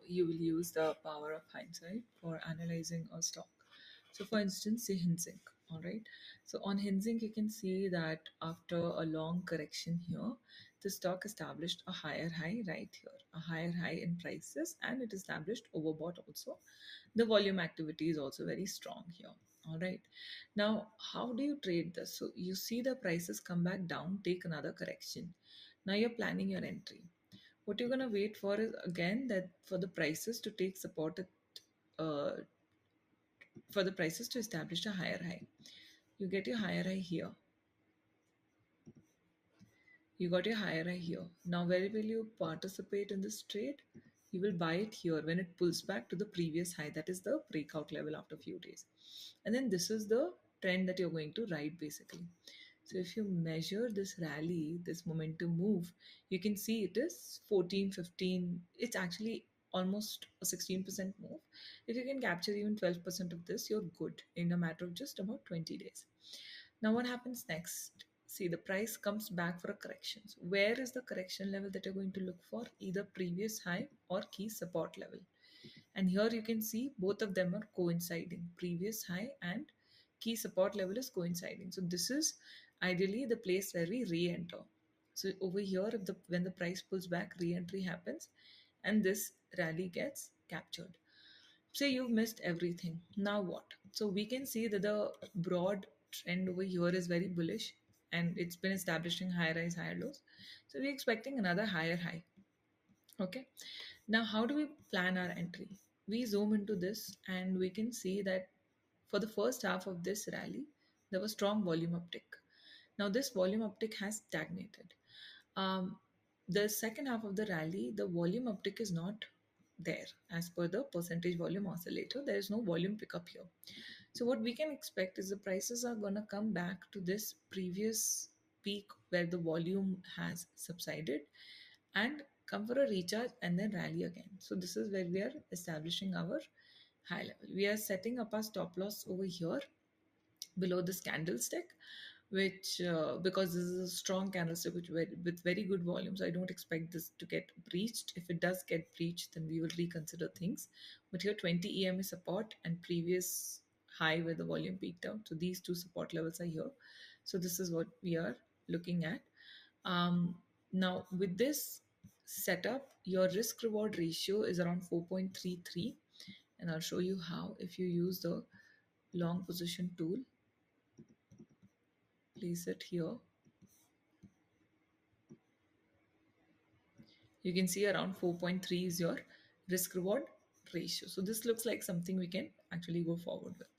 you will use the power of hindsight for analyzing a stock. So, for instance, say HINDZINC. All right. So, on HINDZINC, you can see that after a long correction here, the stock established a higher high right here, a higher high in prices, and it established overbought also. The volume activity is also very strong here. All right. Now, how do you trade this? So, you see the prices come back down, take another correction. Now, you're planning your entry. What you're going to wait for is again that for the prices to take support at, uh, for the prices to establish a higher high. You get your higher high here. You got your higher high here. Now, where will you participate in this trade? You will buy it here when it pulls back to the previous high. That is the breakout level after a few days. And then this is the trend that you're going to ride basically. So if you measure this rally, this momentum move, you can see it is 14, 15. It's actually almost a 16% move. If you can capture even 12% of this, you're good in a matter of just about 20 days. Now, what happens next? See, the price comes back for a correction. So where is the correction level that you're going to look for? Either previous high or key support level. And here you can see both of them are coinciding. Previous high and key support level is coinciding. So this is ideally the place where we re-enter. So over here, if when the price pulls back, re-entry happens, and this rally gets captured. Say you've missed everything. Now what? So we can see that the broad trend over here is very bullish, and it's been establishing higher highs, higher lows. So we're expecting another higher high. Okay. Now, how do we plan our entry? We zoom into this and we can see that for the first half of this rally, there was strong volume uptick. Now, this volume uptick has stagnated. Um, the second half of the rally, the volume uptick is not there as per the percentage volume oscillator. There is no volume pickup here. So, what we can expect is the prices are going to come back to this previous peak where the volume has subsided and come for a recharge and then rally again. So this is where we are establishing our high level. We are setting up our stop loss over here below this candlestick, which because this is a strong candlestick with very good volume, so I don't expect this to get breached. If it does get breached, then we will reconsider things. But here 20 EMA support and previous high where the volume peaked out. So these two support levels are here. So this is what we are looking at. Now with this setup, your risk reward ratio is around 4.33, and I'll show you how. If you use the long position tool, place it here, you can see around 4.3 is your risk reward ratio. So this looks like something we can actually go forward with.